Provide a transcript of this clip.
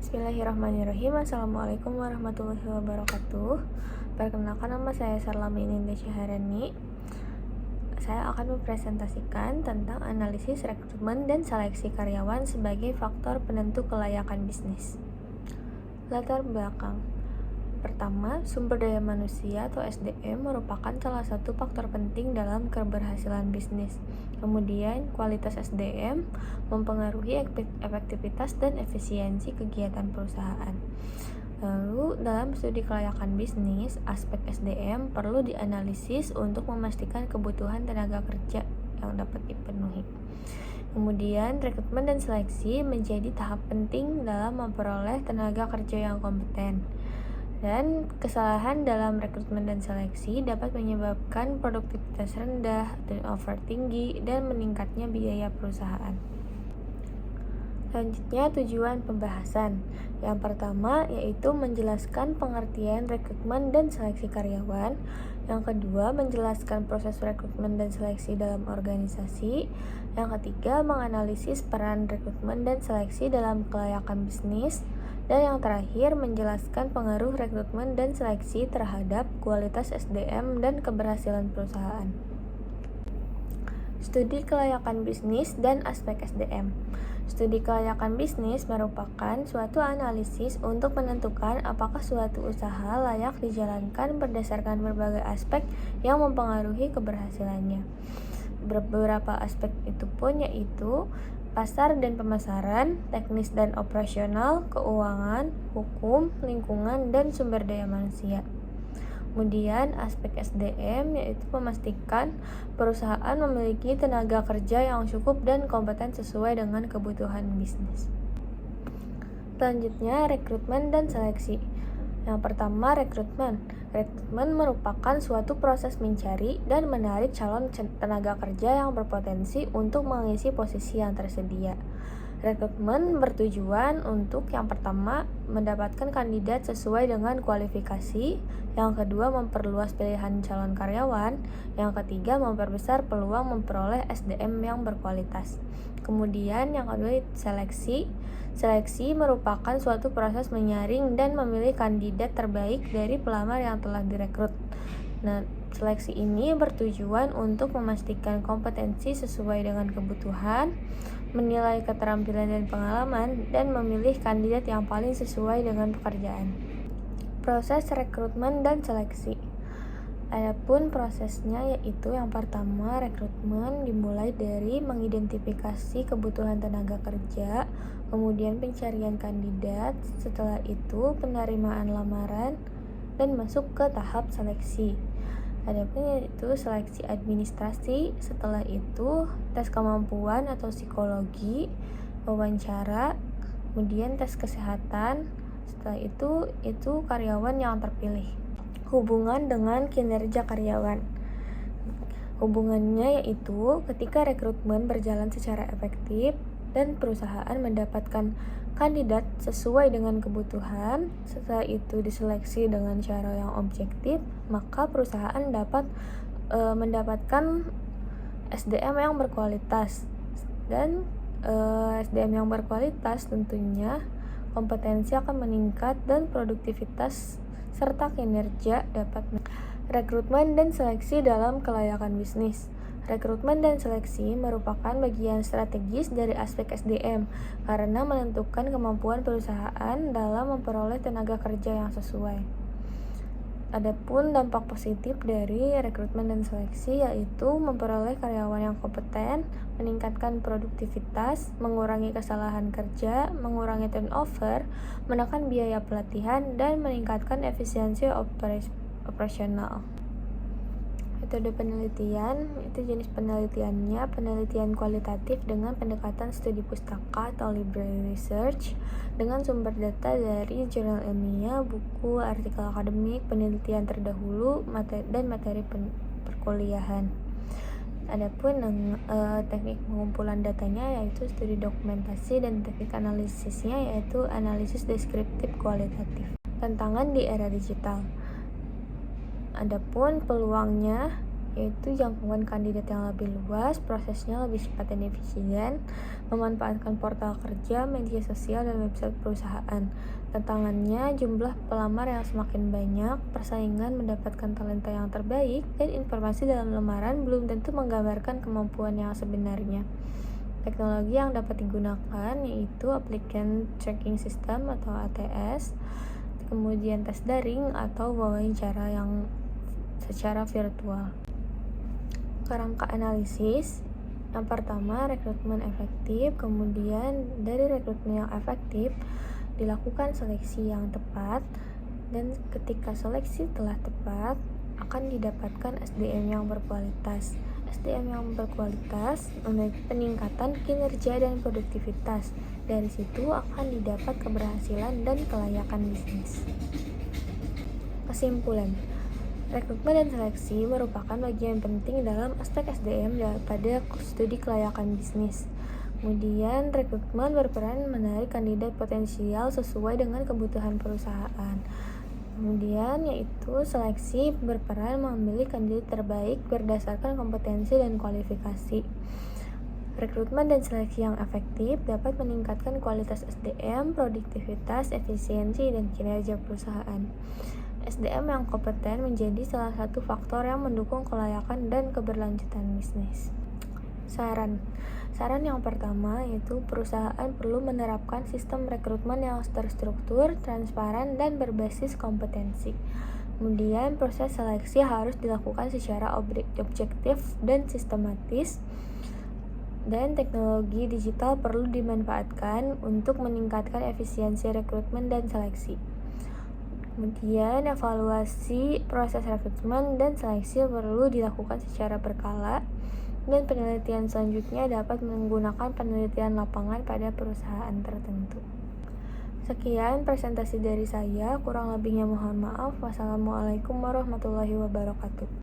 Bismillahirrahmanirrahim. Assalamualaikum warahmatullahi wabarakatuh. Perkenalkan, nama saya Sarlami Ninda Syaharani. Saya akan mempresentasikan tentang analisis rekrutmen dan seleksi karyawan sebagai faktor penentu kelayakan bisnis. Latar belakang. Pertama, sumber daya manusia atau SDM merupakan salah satu faktor penting dalam keberhasilan bisnis. Kemudian, kualitas SDM mempengaruhi efektivitas dan efisiensi kegiatan perusahaan. Lalu, dalam studi kelayakan bisnis, aspek SDM perlu dianalisis untuk memastikan kebutuhan tenaga kerja yang dapat dipenuhi. Kemudian, rekrutmen dan seleksi menjadi tahap penting dalam memperoleh tenaga kerja yang kompeten. Dan kesalahan dalam rekrutmen dan seleksi dapat menyebabkan produktivitas rendah, turnover tinggi, dan meningkatnya biaya perusahaan. Selanjutnya, tujuan pembahasan. Yang pertama yaitu menjelaskan pengertian rekrutmen dan seleksi karyawan. Yang kedua, menjelaskan proses rekrutmen dan seleksi dalam organisasi. Yang ketiga, menganalisis peran rekrutmen dan seleksi dalam kelayakan bisnis. Dan yang terakhir, menjelaskan pengaruh rekrutmen dan seleksi terhadap kualitas SDM dan keberhasilan perusahaan. Studi kelayakan bisnis dan aspek SDM. Studi kelayakan bisnis merupakan suatu analisis untuk menentukan apakah suatu usaha layak dijalankan berdasarkan berbagai aspek yang mempengaruhi keberhasilannya. Beberapa aspek itu pun yaitu pasar dan pemasaran, teknis dan operasional, keuangan, hukum, lingkungan, dan sumber daya manusia. Kemudian aspek SDM yaitu memastikan perusahaan memiliki tenaga kerja yang cukup dan kompeten sesuai dengan kebutuhan bisnis. Selanjutnya, rekrutmen dan seleksi. Yang pertama, rekrutmen. Rekrutmen merupakan suatu proses mencari dan menarik calon tenaga kerja yang berpotensi untuk mengisi posisi yang tersedia. Rekrutmen bertujuan untuk yang pertama, mendapatkan kandidat sesuai dengan kualifikasi, yang kedua, memperluas pilihan calon karyawan, yang ketiga, memperbesar peluang memperoleh SDM yang berkualitas. Kemudian yang kedua, seleksi. Seleksi merupakan suatu proses menyaring dan memilih kandidat terbaik dari pelamar yang telah direkrut. Nah, seleksi ini bertujuan untuk memastikan kompetensi sesuai dengan kebutuhan, menilai keterampilan dan pengalaman, dan memilih kandidat yang paling sesuai dengan pekerjaan. Proses rekrutmen dan seleksi. Adapun prosesnya yaitu yang pertama, rekrutmen dimulai dari mengidentifikasi kebutuhan tenaga kerja, kemudian pencarian kandidat, setelah itu penerimaan lamaran, dan masuk ke tahap seleksi. Adapun yaitu seleksi administrasi, setelah itu tes kemampuan atau psikologi, wawancara, kemudian tes kesehatan, setelah itu karyawan yang terpilih. Hubungan dengan kinerja karyawan. Hubungannya yaitu ketika rekrutmen berjalan secara efektif dan perusahaan mendapatkan kandidat sesuai dengan kebutuhan, setelah itu diseleksi dengan cara yang objektif, maka perusahaan dapat mendapatkan SDM yang berkualitas. Dan SDM yang berkualitas tentunya kompetensi akan meningkat dan produktivitas serta kinerja dapat. Rekrutmen dan seleksi dalam kelayakan bisnis. Rekrutmen dan seleksi merupakan bagian strategis dari aspek SDM karena menentukan kemampuan perusahaan dalam memperoleh tenaga kerja yang sesuai. Adapun dampak positif dari rekrutmen dan seleksi yaitu memperoleh karyawan yang kompeten, meningkatkan produktivitas, mengurangi kesalahan kerja, mengurangi turnover, menekan biaya pelatihan, dan meningkatkan efisiensi operasional. Metode penelitian, itu jenis penelitiannya, penelitian kualitatif dengan pendekatan studi pustaka atau library research dengan sumber data dari jurnal ilmiah, buku, artikel akademik, penelitian terdahulu, dan materi perkuliahan. Adapun teknik pengumpulan datanya yaitu studi dokumentasi, dan teknik analisisnya yaitu analisis deskriptif kualitatif. Tantangan di era digital. Adapun peluangnya yaitu jangkauan kandidat yang lebih luas, prosesnya lebih cepat dan efisien, memanfaatkan portal kerja, media sosial, dan website perusahaan. Tantangannya, jumlah pelamar yang semakin banyak, persaingan mendapatkan talenta yang terbaik, dan informasi dalam lamaran belum tentu menggambarkan kemampuan yang sebenarnya. Teknologi yang dapat digunakan yaitu Applicant Tracking System atau ATS, kemudian tes daring atau wawancara yang secara virtual. Kerangka analisis, yang pertama rekrutmen efektif, kemudian dari rekrutmen yang efektif dilakukan seleksi yang tepat, dan ketika seleksi telah tepat akan didapatkan SDM yang berkualitas. SDM yang berkualitas memiliki peningkatan kinerja dan produktivitas. Dari situ akan didapat keberhasilan dan kelayakan bisnis. Kesimpulan, rekrutmen dan seleksi merupakan bagian penting dalam aspek SDM pada studi kelayakan bisnis. Kemudian, rekrutmen berperan menarik kandidat potensial sesuai dengan kebutuhan perusahaan. Kemudian yaitu seleksi berperan memilih kandidat terbaik berdasarkan kompetensi dan kualifikasi. Rekrutmen dan seleksi yang efektif dapat meningkatkan kualitas SDM, produktivitas, efisiensi, dan kinerja perusahaan. SDM yang kompeten menjadi salah satu faktor yang mendukung kelayakan dan keberlanjutan bisnis. Saran yang pertama yaitu perusahaan perlu menerapkan sistem rekrutmen yang terstruktur, transparan, dan berbasis kompetensi. Kemudian proses seleksi harus dilakukan secara objektif dan sistematis, dan teknologi digital perlu dimanfaatkan untuk meningkatkan efisiensi rekrutmen dan seleksi. Kemudian evaluasi proses rekrutmen dan seleksi perlu dilakukan secara berkala, dan penelitian selanjutnya dapat menggunakan penelitian lapangan pada perusahaan tertentu. Sekian presentasi dari saya, kurang lebihnya mohon maaf. Wassalamualaikum warahmatullahi wabarakatuh.